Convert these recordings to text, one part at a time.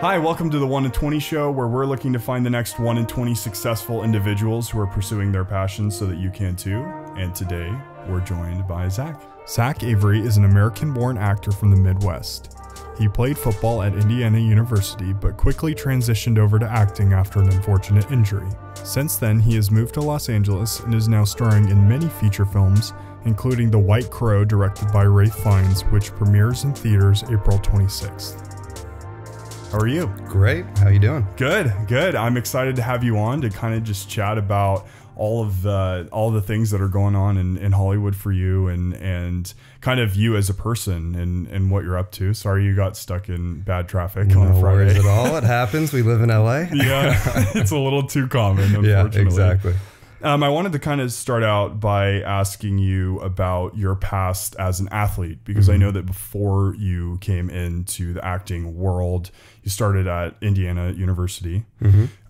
Hi, welcome to the 1 in 20 show, where we're looking to find the next 1 in 20 successful individuals who are pursuing their passions so that you can too. And today, we're joined by Zach. Zach Avery is an American-born actor from the Midwest. He played football at Indiana University, but quickly transitioned over to acting after an unfortunate injury. Since then, he has moved to Los Angeles and is now starring in many feature films, including The White Crow, directed by Ralph Fiennes, which premieres in theaters April 26th. How are you? Great. How you doing? Good, good. I'm excited to have you on to kind of just chat about all the things that are going on in Hollywood for you and kind of you as a person and what you're up to. Sorry you got stuck in bad traffic on a Friday. No worries at all. It happens. We live in LA. Yeah, it's a little too common, unfortunately. Yeah, exactly. I wanted to kind of start out by asking you about your past as an athlete, because I know that before you came into the acting world, you started at Indiana University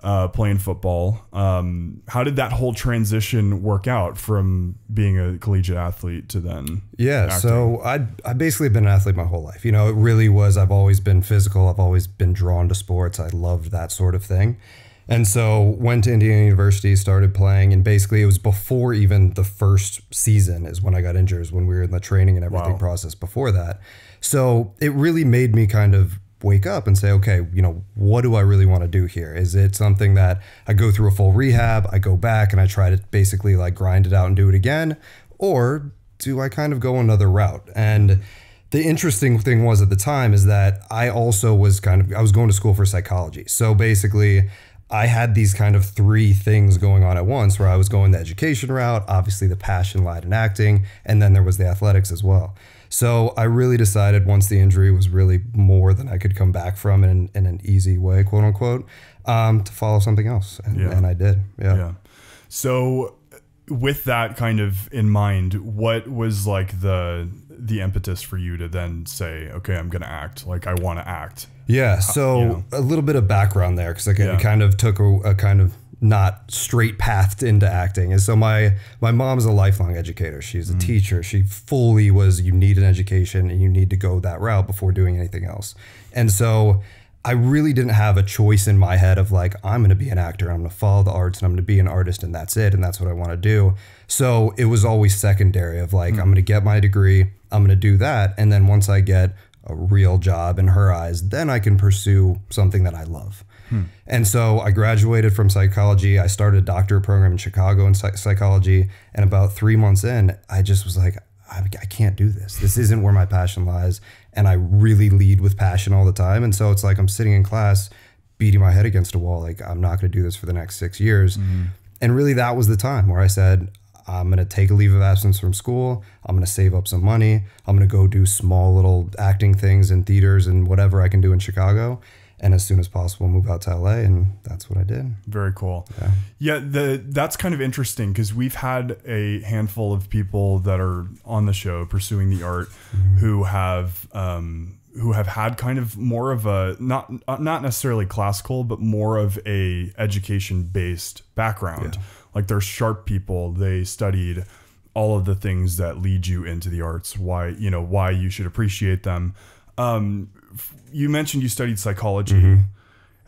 playing football. How did that whole transition work out from being a collegiate athlete to then acting? So I basically been an athlete my whole life. You know, it really was, I've always been physical. I've always been drawn to sports. I loved that sort of thing. And so went to Indiana University, started playing, and basically it was before even the first season is when I got injured, when we were in the training and everything process before that. So it really made me kind of wake up and say, okay, you know, what do I really want to do here? Is it something that I go through a full rehab, I go back and I try to basically like grind it out and do it again? Or do I kind of go another route? And the interesting thing was at the time is that I also was I was going to school for psychology. So basically I had these kind of three things going on at once, where I was going the education route, obviously the passion lied in acting, and then there was the athletics as well. So I really decided once the injury was really more than I could come back from in an easy way, quote unquote, to follow something else. And I did. Yeah. So with that kind of in mind, what was like the impetus for you to then say, okay, I'm going to act, like I want to act? Yeah. So a little bit of background there, because I kind of took a kind of not straight pathed into acting. And so my mom is a lifelong educator. She's a teacher. She fully was, you need an education and you need to go that route before doing anything else. And so I really didn't have a choice in my head of like, I'm going to be an actor. I'm going to follow the arts and I'm going to be an artist and that's it. And that's what I want to do. So it was always secondary of like, I'm going to get my degree. I'm going to do that. And then once I get a real job in her eyes, then I can pursue something that I love. And so I graduated from psychology. I started a doctorate program in Chicago in psychology. And about 3 months in, I just was like, I can't do this. This isn't where my passion lies. And I really lead with passion all the time. And so it's like I'm sitting in class beating my head against a wall. Like, I'm not going to do this for the next 6 years. And really that was the time where I said, I'm going to take a leave of absence from school. I'm going to save up some money. I'm going to go do small little acting things in theaters and whatever I can do in Chicago. And as soon as possible, move out to LA. And that's what I did. Very cool. Yeah, that's kind of interesting, because we've had a handful of people that are on the show pursuing the art who have had kind of more of a, not necessarily classical, but more of a education-based background. Like they're sharp people. They studied all of the things that lead you into the arts, why you should appreciate them. You mentioned you studied psychology.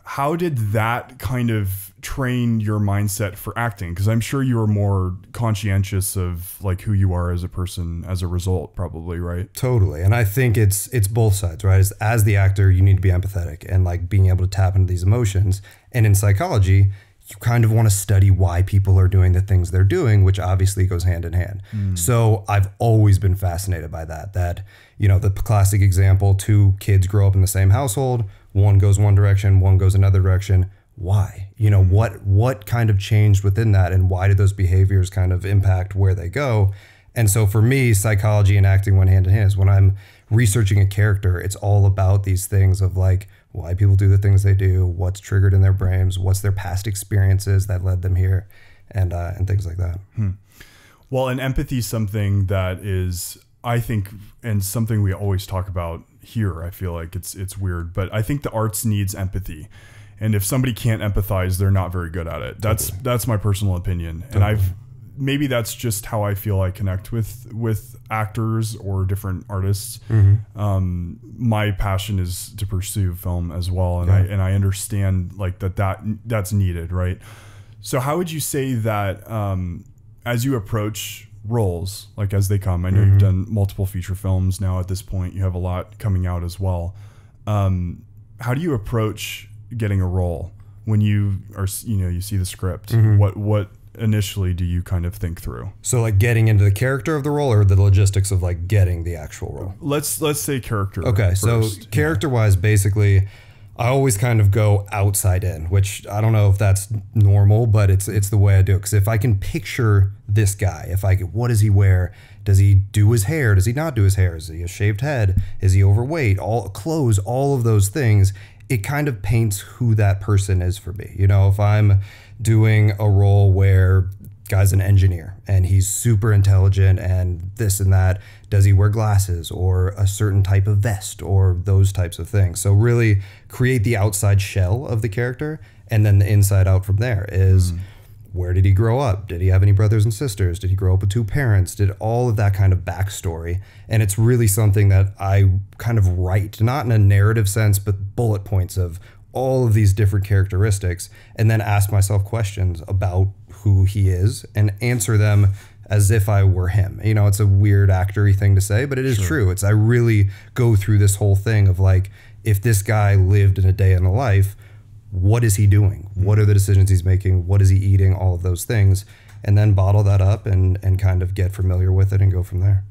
How did that kind of train your mindset for acting? Because I'm sure you were more conscientious of like who you are as a person as a result, probably, right? Totally. And I think it's both sides, right? As the actor, you need to be empathetic and like being able to tap into these emotions. And in psychology, you kind of want to study why people are doing the things they're doing, which obviously goes hand in hand. So I've always been fascinated by that, you know, the classic example, two kids grow up in the same household, one goes one direction, one goes another direction. Why? You know, what kind of changed within that, and why did those behaviors kind of impact where they go? And so for me, psychology and acting went hand in hand. When I'm researching a character, it's all about these things of like, why people do the things they do, what's triggered in their brains, what's their past experiences that led them here, and things like that. Well, and empathy is something that is, I think, and something we always talk about here. I feel like it's weird, but I think the arts needs empathy. And if somebody can't empathize, they're not very good at it. That's my personal opinion. And maybe that's just how I feel I connect with actors or different artists. My passion is to pursue film as well, and I understand like that's needed, right? So how would you say that as you approach roles, like as they come? I know you've done multiple feature films now at this point. You have a lot coming out as well. How do you approach getting a role when you are, you see the script? What initially do you kind of think through? So like getting into the character of the role or the logistics of like getting the actual role? Let's say character. Okay. First. So character wise, basically I always kind of go outside in, which I don't know if that's normal, but it's the way I do it. Because if I can picture this guy, what does he wear? Does he do his hair? Does he not do his hair? Is he a shaved head? Is he overweight? All clothes, all of those things. It kind of paints who that person is for me. If I'm doing a role where guy's an engineer and he's super intelligent and this and that, does he wear glasses or a certain type of vest or those types of things? So really create the outside shell of the character, and then the inside out from there is where did he grow up? Did he have any brothers and sisters? Did he grow up with two parents? Did all of that kind of backstory? And it's really something that I kind of write, not in a narrative sense, but bullet points of all of these different characteristics, and then ask myself questions about who he is and answer them as if I were him. It's a weird actor-y thing to say, but it is true. I really go through this whole thing of like, if this guy lived in a day in a life, what is he doing? What are the decisions he's making? What is he eating? All of those things. And then bottle that up and kind of get familiar with it and go from there.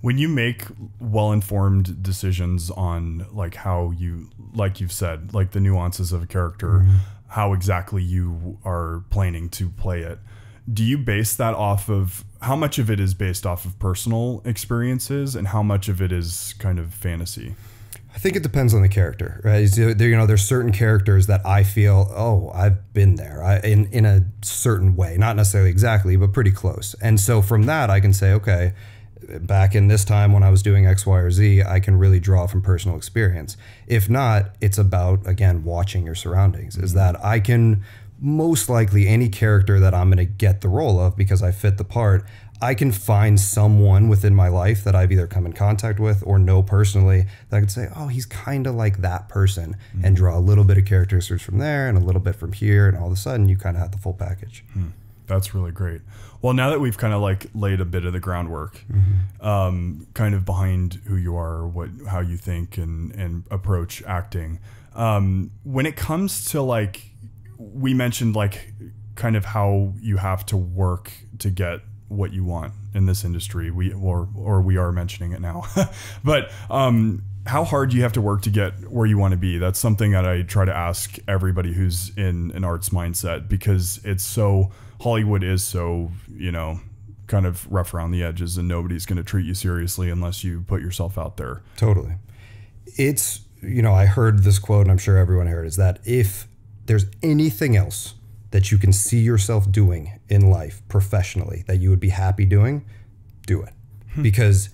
When you make well-informed decisions on like how you, like you've said, like the nuances of a character, how exactly you are planning to play it, do you base that off of, how much of it is based off of personal experiences and how much of it is kind of fantasy? I think it depends on the character, right? There's certain characters that I feel, oh, I've been there in a certain way, not necessarily exactly, but pretty close. And so from that, I can say, okay, back in this time when I was doing X, Y, or Z, I can really draw from personal experience. If not, it's about, again, watching your surroundings. Is that I can most likely, any character that I'm going to get the role of because I fit the part, I can find someone within my life that I've either come in contact with or know personally that I could say, oh, he's kind of like that person, and draw a little bit of characteristics from there and a little bit from here, and all of a sudden you kind of have the full package. That's really great. Well, now that we've kind of like laid a bit of the groundwork, kind of behind who you are, how you think and approach acting, when it comes to like, we mentioned like kind of how you have to work to get what you want in this industry. We are mentioning it now, but how hard do you have to work to get where you want to be? That's something that I try to ask everybody who's in an arts mindset, because Hollywood is so, kind of rough around the edges, and nobody's going to treat you seriously unless you put yourself out there. Totally. It's, I heard this quote, and I'm sure everyone heard, is that if there's anything else that you can see yourself doing in life professionally that you would be happy doing, do it. Because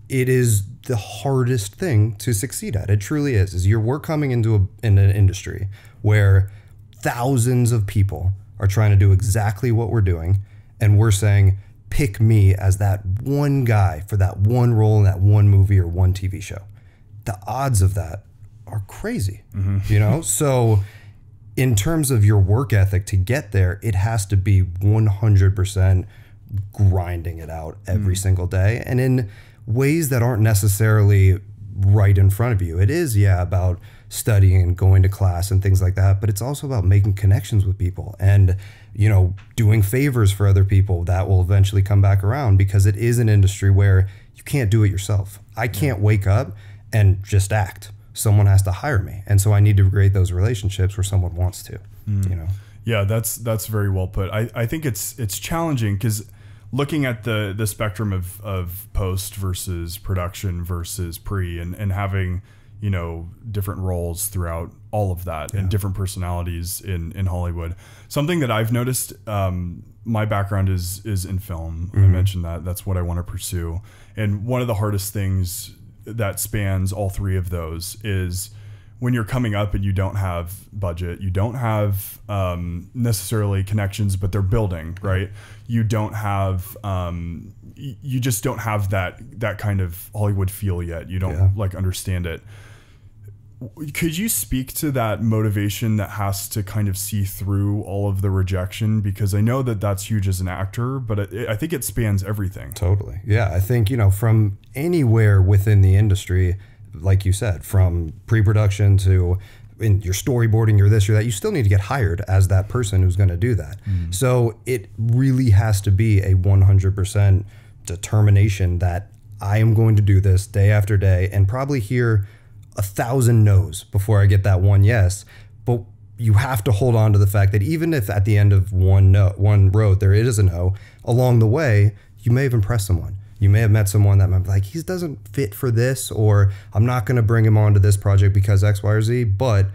it is the hardest thing to succeed at. It truly is we're coming into in an industry where thousands of people are trying to do exactly what we're doing, and we're saying, pick me as that one guy for that one role in that one movie or one TV show. The odds of that are crazy, So in terms of your work ethic to get there, it has to be 100% grinding it out every single day, and in ways that aren't necessarily right in front of you. It is, about studying and going to class and things like that, but it's also about making connections with people and, doing favors for other people that will eventually come back around, because it is an industry where you can't do it yourself. I can't wake up and just act. Someone has to hire me. And so I need to create those relationships where someone wants to, Yeah, that's very well put. I think it's challenging, because looking at the spectrum of post versus production versus pre, and having, different roles throughout all of that, and different personalities in Hollywood. Something that I've noticed, my background is in film. I mentioned that's what I want to pursue. And one of the hardest things that spans all three of those is when you're coming up and you don't have budget, you don't have necessarily connections, but they're building, right? You don't have, you just don't have that kind of Hollywood feel yet. You don't like understand it. Could you speak to that motivation that has to kind of see through all of the rejection? Because I know that that's huge as an actor, but I think it spans everything. Totally. Yeah. I think, from anywhere within the industry, like you said, from pre-production to in your storyboarding, you're this, you're that, you still need to get hired as that person who's going to do that. So it really has to be a 100% determination that I am going to do this day after day and probably hear 1,000 no's before I get that one yes. But you have to hold on to the fact that even if at the end of one road there is a no, along the way, you may have impressed someone. You may have met someone that might be like, he doesn't fit for this, or I'm not going to bring him onto this project because X, Y, or Z, but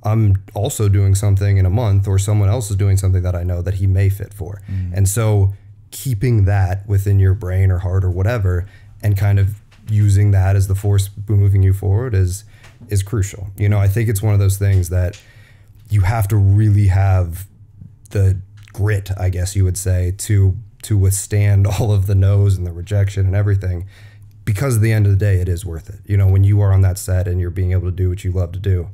I'm also doing something in a month, or someone else is doing something that I know that he may fit for. And so keeping that within your brain or heart or whatever, and kind of using that as the force moving you forward is crucial. I think it's one of those things that you have to really have the grit, I guess you would say, to withstand all of the no's and the rejection and everything, because at the end of the day, it is worth it. When you are on that set and you're being able to do what you love to do,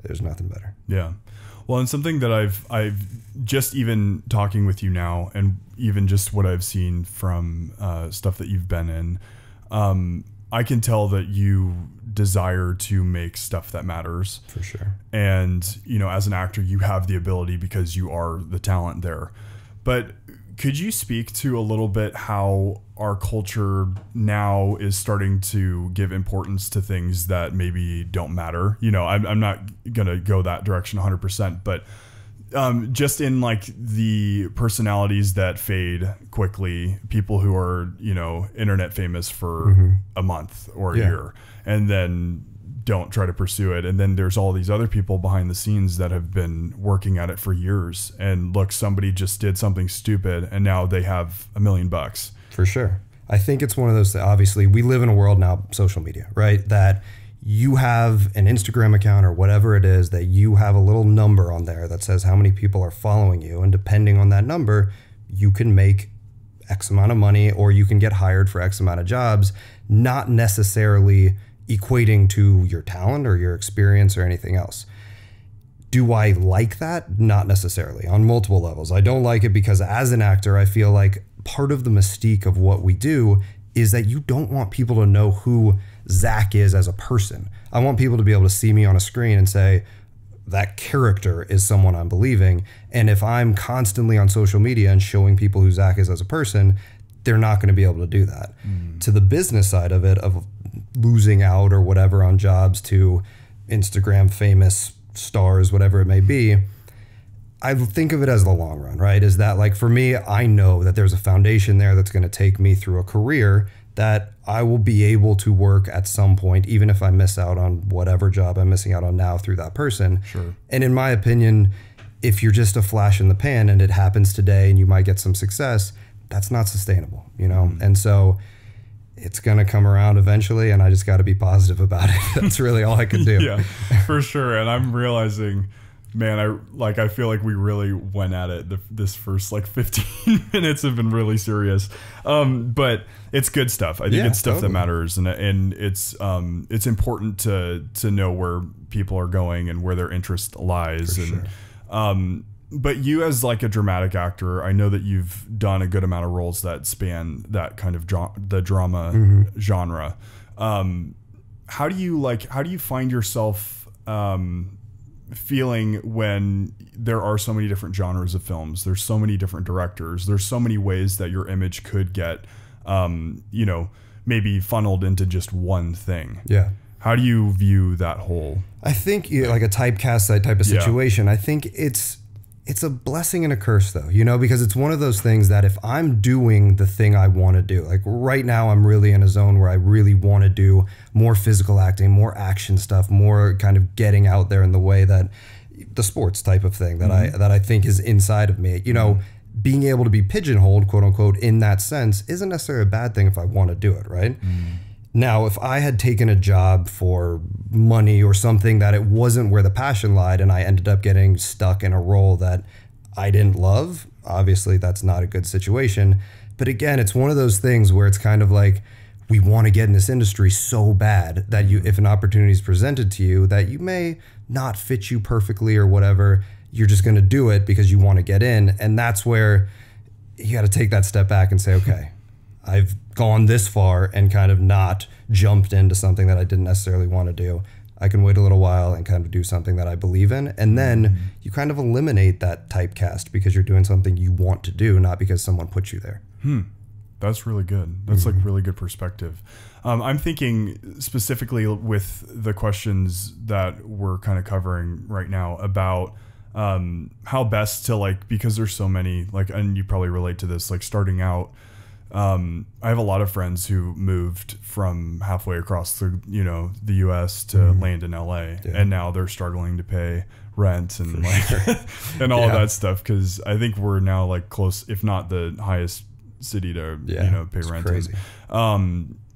there's nothing better. Yeah. Well, and something that I've just even talking with you now, and even just what I've seen from stuff that you've been in, I can tell that you desire to make stuff that matters. For sure. And, as an actor, you have the ability because you are the talent there. But could you speak to a little bit how our culture now is starting to give importance to things that maybe don't matter? I'm not going to go that direction 100%, but just in like the personalities that fade quickly, people who are, internet famous for a month or a year, and then don't try to pursue it. And then there's all these other people behind the scenes that have been working at it for years. And look, somebody just did something stupid and now they have $1 million. For sure. I think it's one of those, obviously we live in a world now, social media, right? That you have an Instagram account or whatever it is, that you have a little number on there that says how many people are following you. And depending on that number, you can make X amount of money, or you can get hired for X amount of jobs, not necessarily equating to your talent or your experience or anything else. Do I like that? Not necessarily, on multiple levels. I don't like it because as an actor, I feel like part of the mystique of what we do is that you don't want people to know who Zach is as a person. I want people to be able to see me on a screen and say, that character is someone I'm believing. And if I'm constantly on social media and showing people who Zach is as a person, they're not going to be able to do that. To the business side of it, of losing out or whatever on jobs to Instagram famous stars, whatever it may be, I think of it as the long run, right? Is that, like, for me, I know that there's a foundation there that's going to take me through a career that I will be able to work at some point, even if I miss out on whatever job I'm missing out on now through that person. Sure. And in my opinion, if you're just a flash in the pan and it happens today and you might get some success, that's not sustainable, And so it's going to come around eventually, and I just got to be positive about it. That's really all I can do. Yeah, for sure. And I'm realizing, man, I feel like we really went at it. This first 15 minutes have been really serious, but it's good stuff. I think it's stuff that matters, and it's important to know where people are going and where their interest lies. For sure. But you, as a dramatic actor, I know that you've done a good amount of roles that span that kind of the drama genre. How do you find yourself feeling when there are so many different genres of films? There's so many different directors. There's so many ways that your image could get, maybe funneled into just one thing. Yeah. How do you view that whole? I think like a typecast type of situation. I think it's a blessing and a curse, though, because it's one of those things that if I'm doing the thing I want to do, like right now, I'm really in a zone where I really want to do more physical acting, more action stuff, more kind of getting out there in the way that the sports type of thing that I think is inside of me, being able to be pigeonholed, quote unquote, in that sense isn't necessarily a bad thing if I want to do it. Right. Now, if I had taken a job for money or something that it wasn't where the passion lied, and I ended up getting stuck in a role that I didn't love, obviously that's not a good situation. But again, it's one of those things where it's kind of like, we want to get in this industry so bad that if an opportunity is presented to you that you may not fit you perfectly or whatever, you're just going to do it because you want to get in. And that's where you got to take that step back and say, okay, I've gone this far and kind of not jumped into something that I didn't necessarily want to do. I can wait a little while and kind of do something that I believe in. And then you kind of eliminate that typecast because you're doing something you want to do, not because someone put you there. That's really good. That's like really good perspective. I'm thinking specifically with the questions that we're kind of covering right now about how best to, like, because there's so many, like, and you probably relate to this, like starting out. I have a lot of friends who moved from halfway across the US to land in LA, and now they're struggling to pay rent and and all of that stuff. Cause I think we're now like close, if not the highest city to, pay rent. Crazy.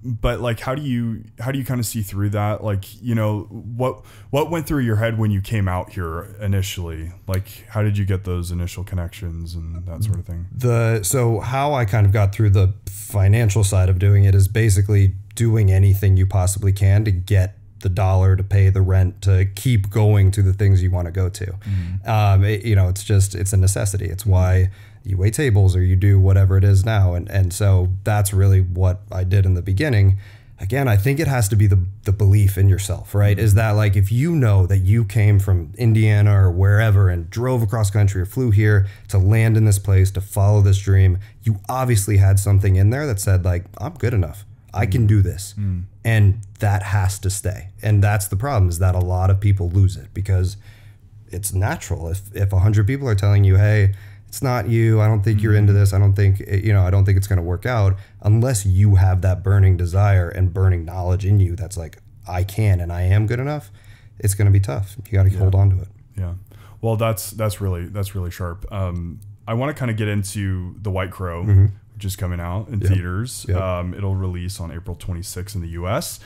But like, how do you kind of see through that? Like, what went through your head when you came out here initially? Like, how did you get those initial connections and that sort of thing? So how I kind of got through the financial side of doing it is basically doing anything you possibly can to get the dollar, to pay the rent, to keep going to the things you want to go to. It's a necessity. It's why you wait tables or you do whatever it is now. And so that's really what I did in the beginning. Again, I think it has to be the belief in yourself, right? Is that, like, if you know that you came from Indiana or wherever and drove across country or flew here to land in this place, to follow this dream, you obviously had something in there that said, like, I'm good enough. I can do this. And that has to stay. And that's the problem, is that a lot of people lose it because it's natural. If 100 people are telling you, hey, it's not you, I don't think you're into this, I don't think it's going to work out, unless you have that burning desire and burning knowledge in you that's like, I can and I am good enough, it's going to be tough. You got to hold on to it. Yeah. Well, that's really sharp. I want to kind of get into The White Crow, which is coming out in theaters. It'll release on April 26th in the US.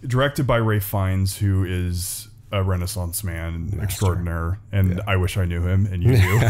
Directed by Ray Fiennes, who is a Renaissance man extraordinaire, and I wish I knew him, and you do.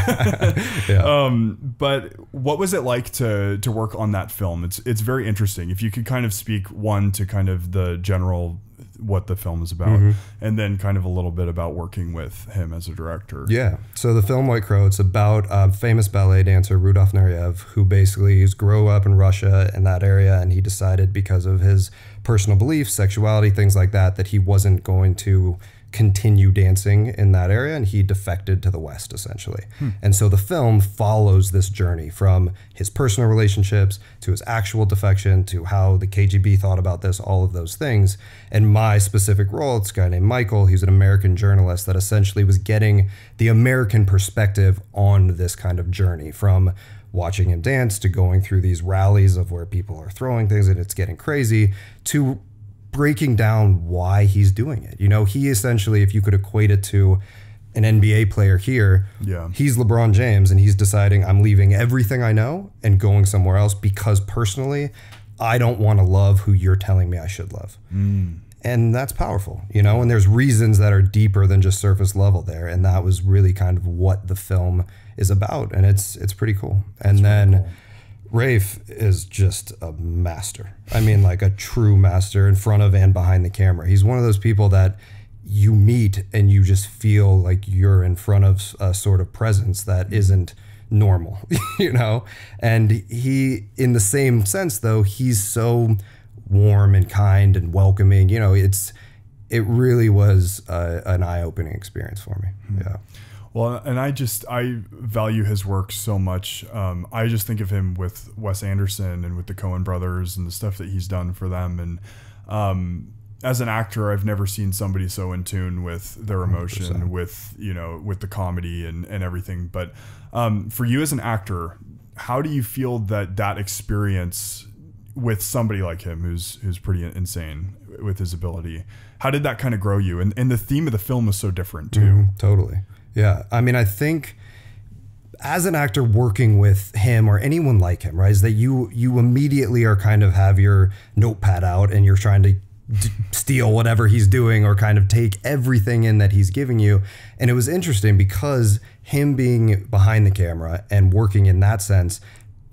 But what was it like to work on that film? It's very interesting. If you could kind of speak to kind of the general, what the film is about, and then kind of a little bit about working with him as a director. Yeah. So the film White Crow, it's about famous ballet dancer Rudolf Nureyev, who basically grew up in Russia in that area, and he decided, because of his personal beliefs, sexuality, things like that, that he wasn't going to continue dancing in that area, and he defected to the West, essentially. And so the film follows this journey from his personal relationships to his actual defection to how the KGB thought about this, all of those things. And my specific role, it's a guy named Michael. He's an American journalist that essentially was getting the American perspective on this kind of journey, from watching him dance to going through these rallies of where people are throwing things and it's getting crazy, to breaking down why he's doing it. He essentially, if you could equate it to an NBA player here, he's LeBron James, and he's deciding, I'm leaving everything I know and going somewhere else because personally, I don't want to love who you're telling me I should love. And that's powerful, and there's reasons that are deeper than just surface level there. And that was really kind of what the film is about. And it's pretty cool. And then cool. Rafe is just a master. I mean, like a true master in front of and behind the camera. He's one of those people that you meet and you just feel like you're in front of a sort of presence that isn't normal, And he, in the same sense though, he's so warm and kind and welcoming. It really was an eye-opening experience for me. Yeah. Well, and I value his work so much. I just think of him with Wes Anderson and with the Coen brothers and the stuff that he's done for them. And as an actor, I've never seen somebody so in tune with their emotion, 100%. with the comedy and everything. But for you as an actor, how do you feel that experience with somebody like him, who's pretty insane with his ability, how did that kind of grow you? And the theme of the film is so different too. Totally. Yeah. I mean, I think as an actor working with him or anyone like him, right, is that you immediately are kind of have your notepad out and you're trying to steal whatever he's doing or kind of take everything in that he's giving you. And it was interesting because him being behind the camera and working in that sense,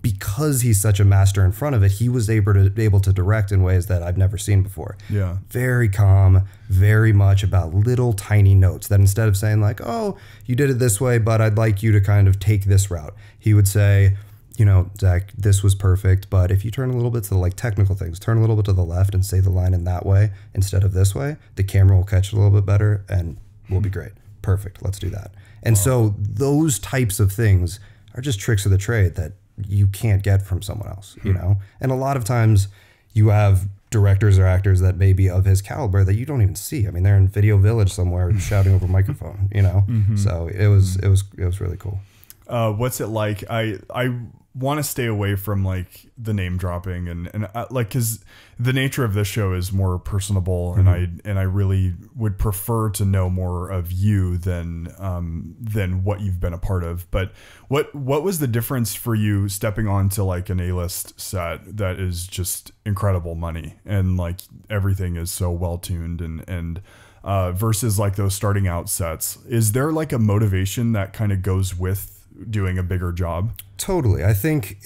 because he's such a master in front of it, he was able to direct in ways that I've never seen before. Yeah. Very calm, very much about little tiny notes that instead of saying like, oh, you did it this way, but I'd like you to kind of take this route. He would say, you know, Zach, this was perfect, but if you turn a little bit to the like technical things, turn a little bit to the left and say the line in that way instead of this way, the camera will catch it a little bit better and we'll be great. Perfect. Let's do that. And so those types of things are just tricks of the trade that you can't get from someone else, you know? And a lot of times you have directors or actors that may be of his caliber that you don't even see. I mean, they're in Video Village somewhere shouting over a microphone, you know? So it was really cool. What's it like? I want to stay away from like the name dropping and like, cause the nature of this show is more personable and I really would prefer to know more of you than what you've been a part of. But what was the difference for you stepping onto like an A-list set that is just incredible money and like everything is so well tuned and versus like those starting out sets? Is there like a motivation that kind of goes with doing a bigger job? Totally. I think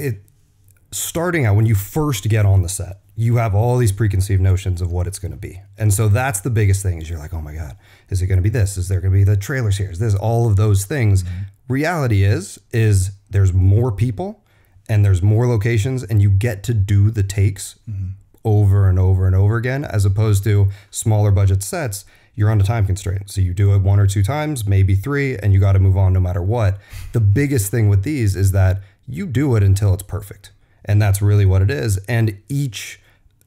starting out when you first get on the set, you have all these preconceived notions of what it's going to be. And so that's the biggest thing is you're like, oh my God, is it going to be this? Is there going to be the trailers here? Is this all of those things? Reality is there's more people and there's more locations and you get to do the takes over and over and over again, as opposed to smaller budget sets. You're on a time constraint. So you do it 1 or 2 times, maybe 3, and you got to move on no matter what. The biggest thing with these is that you do it until it's perfect. And that's really what it is. And each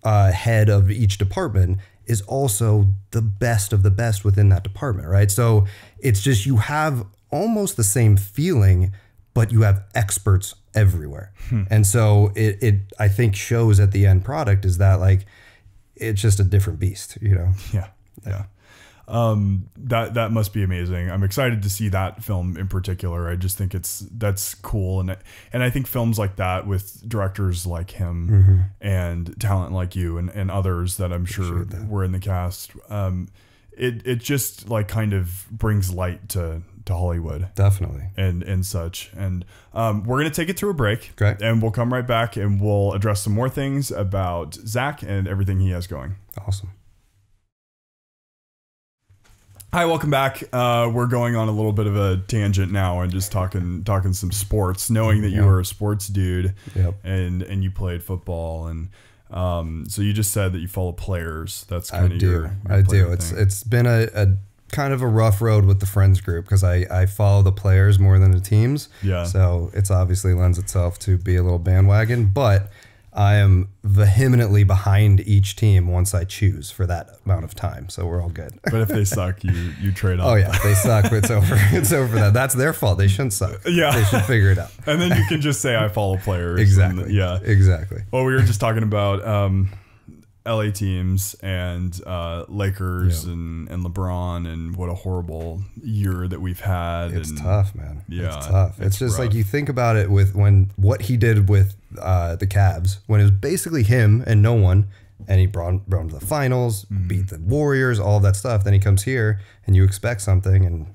head of each department is also the best of the best within that department, right? So it's just you have almost the same feeling, but you have experts everywhere. And so it I think shows at the end product is that like it's just a different beast, you know? Yeah. That must be amazing. I'm excited to see that film in particular. I just think that's cool. And I think films like that with directors like him and talent like you and others that I'm sure were in the cast, it just like kind of brings light to Hollywood. Definitely. And such. And we're going to take it to a break. Okay. And we'll come right back and we'll address some more things about Zach and everything he has going. Awesome. Hi, welcome back. We're going on a little bit of a tangent now and just talking some sports, knowing that you were a sports dude and you played football. And so you just said that you follow players. That's kind of your I do. It's been a kind of a rough road with the friends group because I follow the players more than the teams. Yeah. So it's obviously lends itself to be a little bandwagon, but I am vehemently behind each team once I choose for that amount of time. So we're all good. But if they suck, you trade off. Oh yeah, if they suck, it's over. It's over that. That's their fault. They shouldn't suck. Yeah. They should figure it out. And then you can just say I follow players. Exactly. And, yeah. Exactly. Well, we were just talking about LA teams and Lakers and LeBron and what a horrible year that we've had. It's tough, man. Yeah, it's tough. It's just rough. like you think about it with what he did with the Cavs when it was basically him and no one, and he brought them to the finals, beat the Warriors, all that stuff. Then he comes here and you expect something and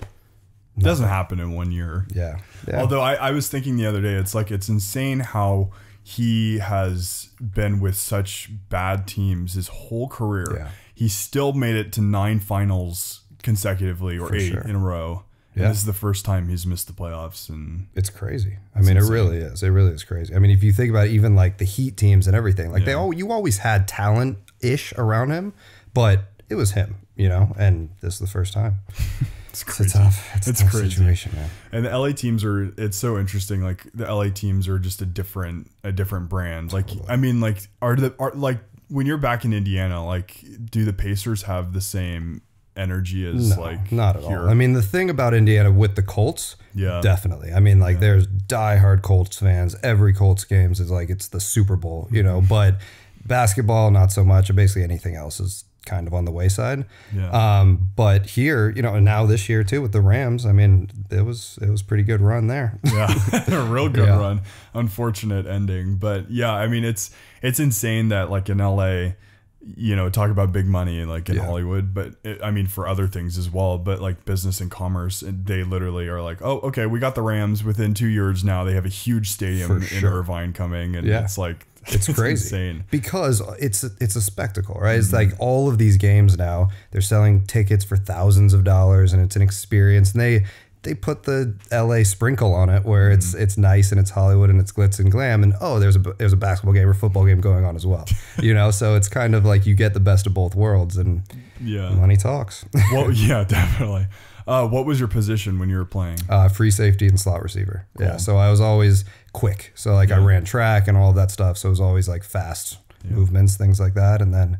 it doesn't happen in 1 year. Yeah. Although I was thinking the other day, it's insane how he has been with such bad teams his whole career. Yeah. He still made it to 9 finals consecutively or 8 in a row. Yeah. And this is the first time he's missed the playoffs. And it's crazy. I mean, insane. It really is. It really is crazy. I mean, if you think about it, even like the Heat teams and everything, like you always had talent-ish around him, but it was him, you know, and this is the first time. It's crazy. It's a tough crazy situation, man. And the LA teams it's so interesting. Like the LA teams are just a different brand. Like, I mean, like are like when you're back in Indiana, like do the Pacers have the same energy as not at all. I mean, the thing about Indiana with the Colts, definitely. I mean, like there's diehard Colts fans. Every Colts games is like, it's the Super Bowl, you know, but basketball, not so much. Basically anything else is kind of on the wayside. Yeah. But here, you know, and now this year too with the Rams, I mean, it was pretty good run there. Yeah, a real good run. Unfortunate ending, but yeah, I mean, it's insane that like in LA, you know, talk about big money like in Hollywood, but I mean for other things as well, but like business and commerce, they literally are like, oh, okay, we got the Rams within 2 years now. They have a huge stadium in Irvine coming, and it's like it's crazy insane because it's a spectacle, right? It's like all of these games now, they're selling tickets for thousands of dollars, and it's an experience, and they put the LA sprinkle on it where it's nice and it's Hollywood and it's glitz and glam, and there's a basketball game or football game going on as well, you know. So it's kind of like you get the best of both worlds, and money talks. Well, yeah, definitely. What was your position when you were playing? Free safety and slot receiver. Cool. Yeah, so I was always quick. So like I ran track and all of that stuff. So it was always like fast movements, things like that, and then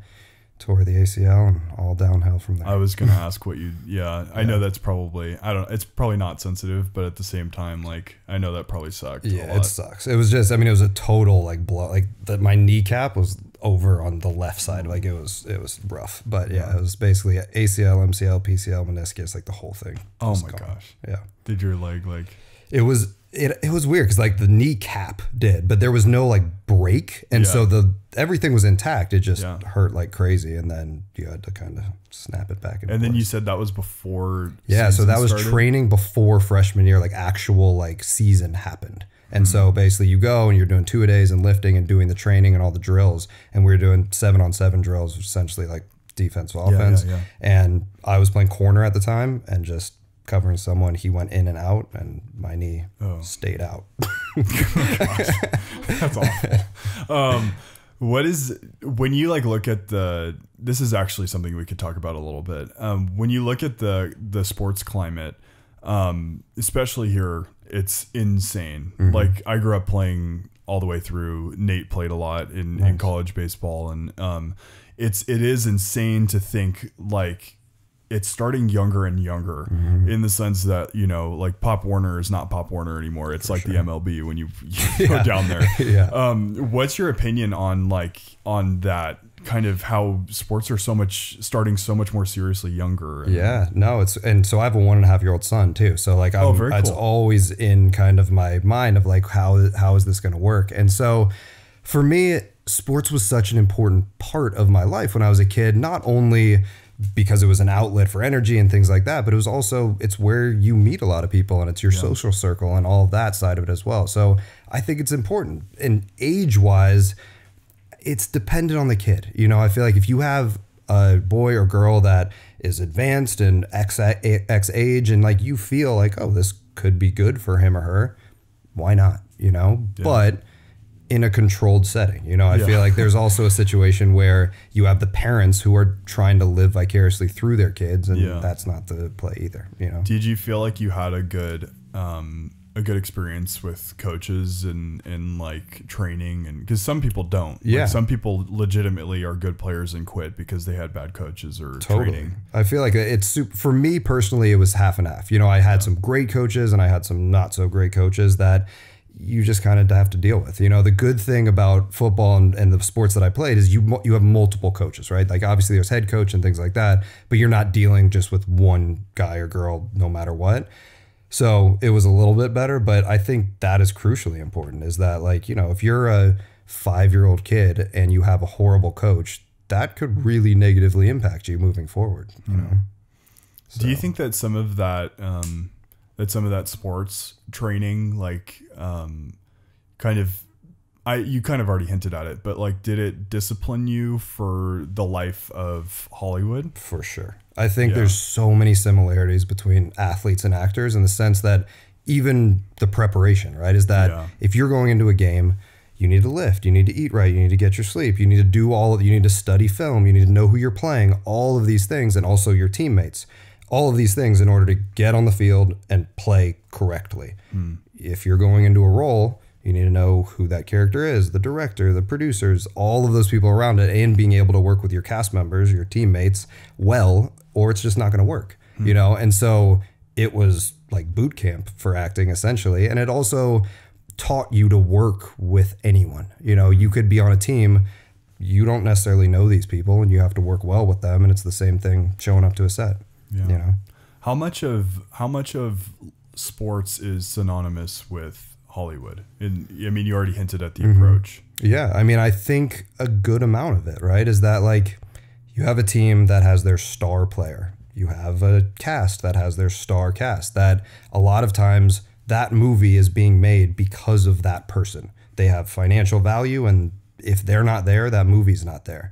tore the ACL and all downhill from there. I was going to ask what you, I know that's probably, it's probably not sensitive, but at the same time, like, I know that probably sucked. Yeah, it sucks. It was just, I mean, it was a total like blow, like my kneecap was over on the left side. Like it was rough, but it was basically ACL, MCL, PCL, meniscus, like the whole thing. Oh my gosh. Yeah. Did your leg like, it was weird because like the kneecap did, but there was no like break, and so everything was intact. It just hurt like crazy, and then you had to kind of snap it back. And then you said that was before. Yeah, so that was training before freshman year, like actual like season happened. And so basically you go and you're doing 2-a-days and lifting and doing the training and all the drills, and we were doing 7-on-7 drills, essentially like defense, offense. And I was playing corner at the time and just covering someone. He went in and out, and my knee stayed out. That's awful. What is, when you like look at this is actually something we could talk about a little bit. When you look at the sports climate, especially here, it's insane. Like I grew up playing all the way through. Nate played a lot in college baseball, and it is insane to think like it's starting younger and younger in the sense that, you know, like Pop Warner is not Pop Warner anymore. It's like the MLB when you go down there. What's your opinion on that kind of how sports are starting so much more seriously younger? And so I have a 1.5-year-old son too. So like it's always in kind of my mind of like, how is this going to work? And so for me, sports was such an important part of my life when I was a kid, not only because it was an outlet for energy and things like that, but it was also, it's where you meet a lot of people, and it's your social circle and all of that side of it as well. So I think it's important. And age-wise, it's dependent on the kid. You know, I feel like if you have a boy or girl that is advanced and X age, and like you feel like, oh, this could be good for him or her, why not? You know, but in a controlled setting. You know, I feel like there's also a situation where you have the parents who are trying to live vicariously through their kids, and that's not the play either, you know. Did you feel like you had a good experience with coaches and like training? And because some people don't. Like some people legitimately are good players and quit because they had bad coaches or training. I feel like it's super, for me personally, it was half and half. You know, I had some great coaches and I had some not so great coaches that you just kind of have to deal with. You know, the good thing about football and the sports that I played is you have multiple coaches, right? Like obviously there's head coach and things like that, but you're not dealing just with one guy or girl no matter what. So it was a little bit better, but I think that is crucially important, is that like, you know, if you're a 5-year-old kid and you have a horrible coach, that could really negatively impact you moving forward, you know? So. Do you think that some of that, sports training, like, you kind of already hinted at it, but like, did it discipline you for the life of Hollywood? For sure. I think there's so many similarities between athletes and actors in the sense that even the preparation, right, is that if you're going into a game, you need to lift, you need to eat right, you need to get your sleep, you need to do you need to study film, you need to know who you're playing, all of these things, and also your teammates. All of these things in order to get on the field and play correctly. If you're going into a role, you need to know who that character is, the director, the producers, all of those people around it, and being able to work with your cast members, your teammates well, or it's just not going to work, you know? And so it was like boot camp for acting essentially. And it also taught you to work with anyone. You know, you could be on a team you don't necessarily know these people, and you have to work well with them. And it's the same thing showing up to a set. Yeah. You know, how much of sports is synonymous with Hollywood? And I mean, you already hinted at the approach. Yeah, I mean, I think a good amount of it, right, is that like you have a team that has their star player. You have a cast that has their star cast, that a lot of times that movie is being made because of that person. They have financial value, and if they're not there, that movie's not there.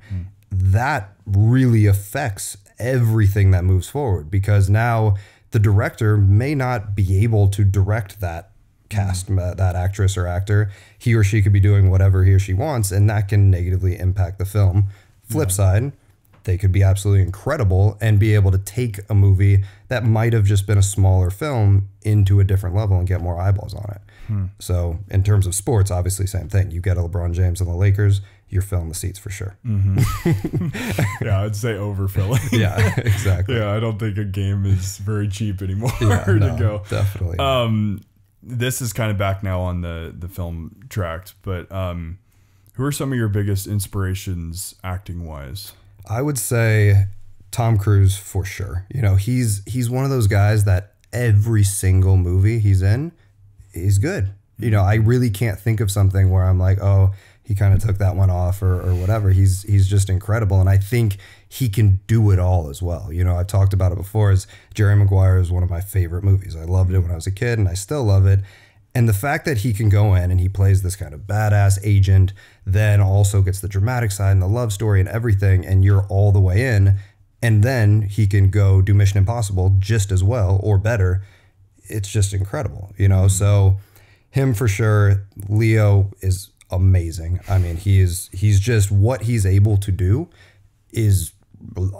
That really affects everything that moves forward, because now the director may not be able to direct that cast, that actress or actor. He or she could be doing whatever he or she wants, and that can negatively impact the film. Flip side, they could be absolutely incredible and be able to take a movie that might have just been a smaller film into a different level and get more eyeballs on it. So in terms of sports, obviously same thing. You get a LeBron James and the Lakers, you're filling the seats for sure. Yeah, I'd say overfilling. Yeah, exactly. Yeah, I don't think a game is very cheap anymore No, to go. Definitely. This is kind of back now on the film tract, but who are some of your biggest inspirations acting wise? I would say Tom Cruise for sure. You know, he's one of those guys that every single movie he's in is good. You know, I really can't think of something where I'm like, oh, he kind of took that one off or whatever. He's just incredible. And I think he can do it all as well. You know, I've talked about it before, as Jerry Maguire is one of my favorite movies. I loved it when I was a kid, and I still love it. And the fact that he can go in and he plays this kind of badass agent, then also gets the dramatic side and the love story and everything, and you're all the way in, and then he can go do Mission Impossible just as well or better. It's just incredible, you know? So him for sure. Leo is amazing. I mean, he's just, what he's able to do is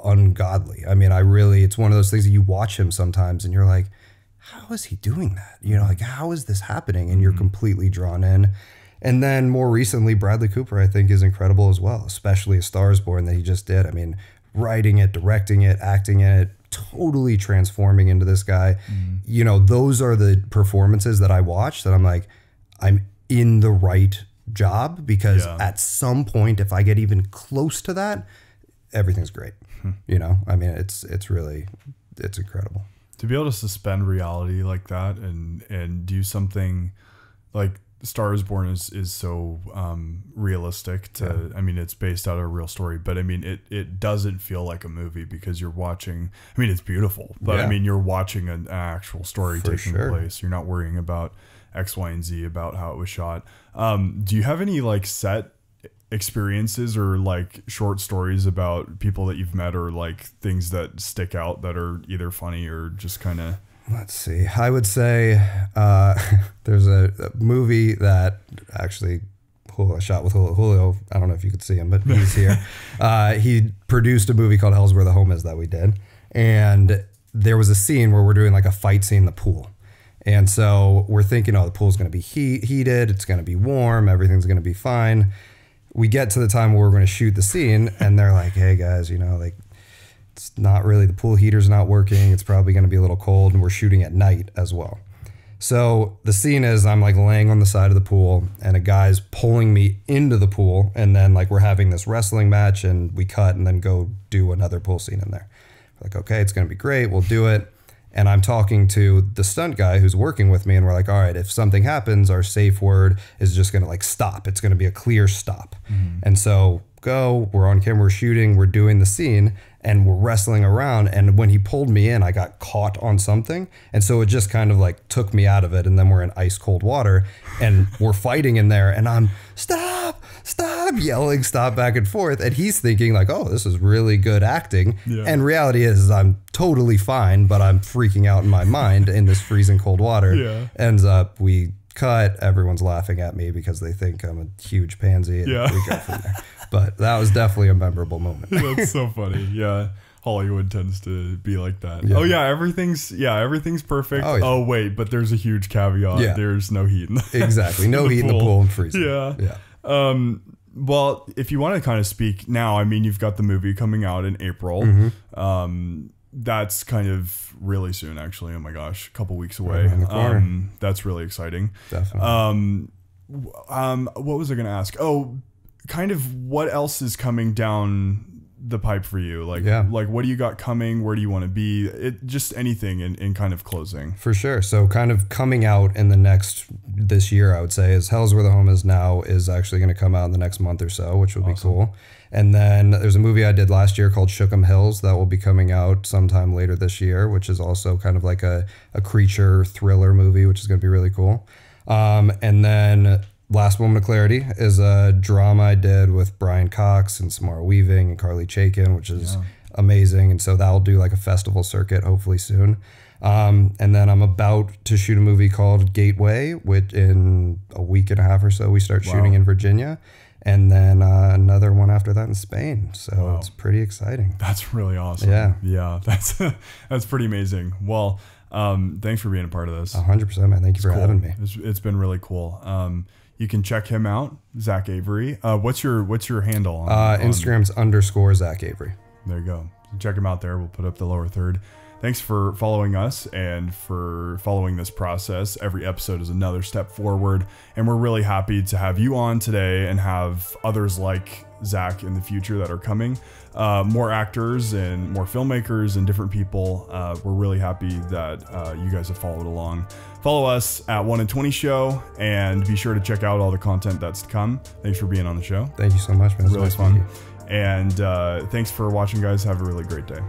ungodly. I mean, it's one of those things that you watch him sometimes and you're like, how is he doing that? You know, like, how is this happening? And you're completely drawn in. And then more recently, Bradley Cooper, I think, is incredible as well, especially A Star Is Born that he just did. I mean, writing it, directing it, acting in it, totally transforming into this guy. You know, those are the performances that I watch that I'm like, I'm in the right job, because at some point, if I get even close to that, everything's great. You know, I mean, it's incredible. To be able to suspend reality like that and do something like Star is Born is so realistic to, I mean, it's based out of a real story, but I mean, it doesn't feel like a movie because you're watching, I mean, it's beautiful, but I mean, you're watching an actual story taking place. You're not worrying about X, Y, and Z about how it was shot. Do you have any like set experiences or like short stories about people that you've met, or like things that stick out that are either funny or just kind of... Let's see. I would say there's a movie that actually I shot with Julio. I don't know if you could see him, but he's here. He produced a movie called Hell's Where the Home Is that we did. And there was a scene where we're doing like a fight scene in the pool. And so we're thinking, oh, the pool's going to be heated. It's going to be warm. Everything's going to be fine. We get to the time where we're going to shoot the scene, and they're like, hey guys, you know, like, it's not really, the pool heater's not working. It's probably going to be a little cold, and we're shooting at night as well. So the scene is I'm like laying on the side of the pool, and a guy's pulling me into the pool, and then like we're having this wrestling match, and we cut and then go do another pool scene in there. We're like, okay, it's going to be great. We'll do it. And I'm talking to the stunt guy who's working with me, and we're like, all right, if something happens, our safe word is just going to like stop. It's going to be a clear stop. And so we're on camera, we're shooting, we're doing the scene, and we're wrestling around. And when he pulled me in, I got caught on something. And so it just kind of like took me out of it. And then we're in ice cold water and we're fighting in there, and I'm stop, yelling, stop, back and forth. And he's thinking like, oh, this is really good acting. And reality is I'm totally fine, but I'm freaking out in my mind in this freezing cold water. Ends up, we cut, everyone's laughing at me because they think I'm a huge pansy, and we go from there. But that was definitely a memorable moment. That's so funny. Yeah. Hollywood tends to be like that. Oh yeah, everything's perfect. Oh wait, but there's a huge caveat. There's no heat in the exactly. No heat in the pool and freezing. Well, if you want to kind of speak now, I mean, you've got the movie coming out in April. That's kind of really soon, actually. Oh my gosh, a couple weeks away. That's really exciting. Definitely. What was I going to ask? Oh, kind of what else is coming down the pipe for you? Like, like what do you got coming? Where do you want to be? Just anything in kind of closing. For sure. So kind of coming out in this year, I would say, is Hell's Where the Home Is Now is actually going to come out in the next month or so, which will be cool. And then there's a movie I did last year called Shookem Hills that will be coming out sometime later this year, which is also kind of like a creature thriller movie, which is going to be really cool. And then Last Moment of Clarity is a drama I did with Brian Cox and Samara Weaving and Carly Chaikin, which is amazing. And so that'll do like a festival circuit hopefully soon. And then I'm about to shoot a movie called Gateway, which in a week and a half or so we start shooting in Virginia. And then another one after that in Spain. So it's pretty exciting. That's really awesome. Yeah, that's pretty amazing. Well, thanks for being a part of this. 100%, man. Thank you for having me. It's been really cool. You can check him out, Zach Avery. What's your handle on Instagram's _ Zach Avery. There you go. Check him out there. We'll put up the lower third. Thanks for following us and for following this process. Every episode is another step forward, and we're really happy to have you on today and have others like Zach in the future that are coming. More actors and more filmmakers and different people. We're really happy that you guys have followed along. Follow us at 1 in 20 Show, and be sure to check out all the content that's to come. Thanks for being on the show. Thank you so much, man. It's really fun. And thanks for watching, guys. Have a really great day.